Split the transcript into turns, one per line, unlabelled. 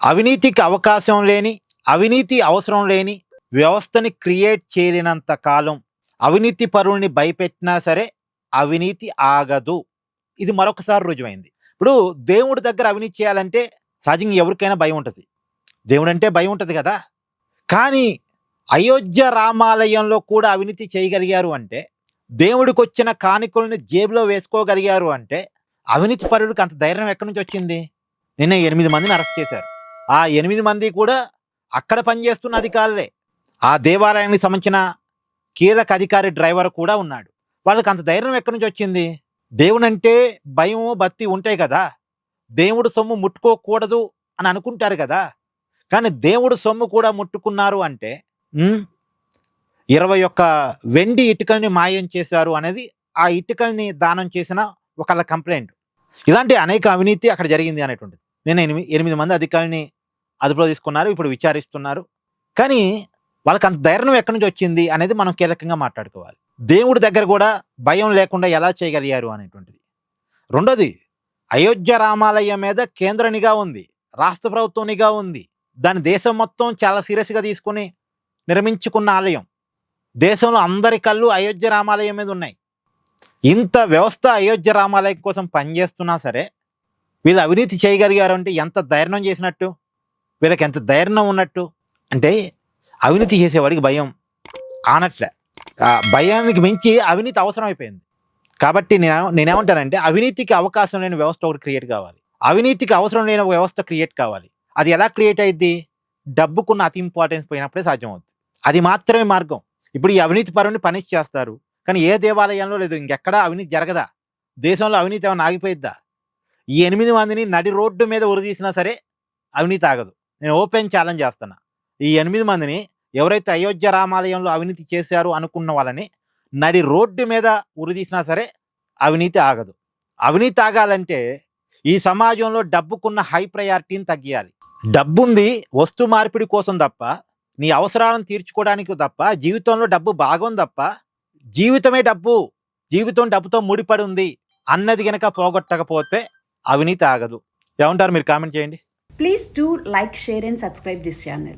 అవినీతికి అవకాశం లేని, అవినీతి అవసరం లేని వ్యవస్థని క్రియేట్ చేయలేనంత కాలం అవినీతి పరుల్ని భయపెట్టినా సరే అవినీతి ఆగదు. ఇది మరొకసారి రుజువైంది. ఇప్పుడు దేవుడి దగ్గర అవినీతి చేయాలంటే సహజంగా ఎవరికైనా భయం ఉంటుంది. దేవుడంటే భయం ఉంటుంది కదా. కానీ అయోధ్య రామాలయంలో కూడా అవినీతి చేయగలిగారు అంటే, దేవుడికొచ్చిన కానుకల్ని జేబులో వేసుకోగలిగారు అంటే, అవినీతి పరులకు అంత ధైర్యం ఎక్కడి నుంచి వచ్చింది? నిన్న 8 మందిని అరెస్ట్ చేశారు. ఆ 8 మంది కూడా అక్కడ పనిచేస్తున్న అధికారులే. ఆ దేవాలయానికి సంబంధించిన కీలక అధికారి డ్రైవర్ కూడా ఉన్నాడు. వాళ్ళకి అంత ధైర్యం ఎక్కడి నుంచి వచ్చింది? దేవుడంటే భయము భక్తి ఉంటాయి కదా. దేవుడు సొమ్ము ముట్టుకోకూడదు అని అనుకుంటారు కదా. కానీ దేవుడు సొమ్ము కూడా ముట్టుకున్నారు అంటే 21 వెండి ఇటుకల్ని మాయం చేశారు అనేది ఆ ఇటుకల్ని దానం చేసిన ఒకళ్ళ కంప్లైంట్. ఇలాంటి అనేక అవినీతి అక్కడ జరిగింది అనేటువంటిది. నేను 8 మంది అధికారులని అదుపులో తీసుకున్నారు, ఇప్పుడు విచారిస్తున్నారు. కానీ వాళ్ళకి అంత ధైర్యం ఎక్కడి నుంచి వచ్చింది అనేది మనం కీలకంగా మాట్లాడుకోవాలి. దేవుడి దగ్గర కూడా భయం లేకుండా ఎలా చేయగలిగారు అనేటువంటిది. రెండోది, అయోధ్య రామాలయం మీద కేంద్ర నిఘా ఉంది, రాష్ట్ర ప్రభుత్వం నిఘా ఉంది. దాని దేశం మొత్తం చాలా సీరియస్గా తీసుకుని నిర్మించుకున్న ఆలయం. దేశంలో అందరి కళ్ళు అయోధ్య రామాలయం మీద ఉన్నాయి. ఇంత వ్యవస్థ అయోధ్య రామాలయం కోసం పనిచేస్తున్నా సరే వీళ్ళు అవినీతి చేయగలిగారు అంటే ఎంత ధైర్యం చేసినట్టు, వీళ్ళకి ఎంత ధైర్యం ఉన్నట్టు. అంటే అవినీతి చేసేవాడికి భయం ఆనట్లే. భయానికి మించి అవినీతి అవసరం అయిపోయింది. కాబట్టి నేనేమంటానంటే అవినీతికి అవకాశం లేని వ్యవస్థ ఒకటి క్రియేట్ కావాలి, అవినీతికి అవసరం లేని వ్యవస్థ క్రియేట్ కావాలి. అది ఎలా క్రియేట్ అయ్యిద్ది? డబ్బుకున్న అతి ఇంపార్టెన్స్ పోయినప్పుడే సాధ్యం అవుతుంది. అది మాత్రమే మార్గం. ఇప్పుడు ఈ అవినీతి పరుని పనిష్ చేస్తారు, కానీ ఏ దేవాలయంలో లేదు, ఇంకెక్కడా అవినీతి జరగదా? దేశంలో అవినీతి ఏమైనా ఆగిపోయిద్దా? ఈ 8 మందిని నడి రోడ్డు మీద ఉరిదీసినా సరే అవినీతి ఆగదు. నేను ఓపెన్ ఛాలెంజ్ చేస్తున్నా. ఈ 8 మందిని ఎవరైతే అయోధ్య రామాలయంలో అవినీతి చేశారు అనుకున్న వాళ్ళని నడి రోడ్డు మీద ఉరిదీసినా సరే అవినీతి ఆగదు. అవినీతి ఆగాలంటే ఈ సమాజంలో డబ్బుకున్న హై ప్రయారిటీని తగ్గియాలి. డబ్బుంది వస్తు మార్పిడి కోసం తప్ప, నీ అవసరాలను తీర్చుకోవడానికి తప్ప, జీవితంలో డబ్బు బాగుంది తప్ప, జీవితమే డబ్బు, జీవితం డబ్బుతో ముడిపడి ఉంది అన్నది గనక పోగొట్టకపోతే అవినీతి ఆగదు. ఏమంటారు? మీరు కామెంట్ చేయండి.
Please do like, share and subscribe this channel.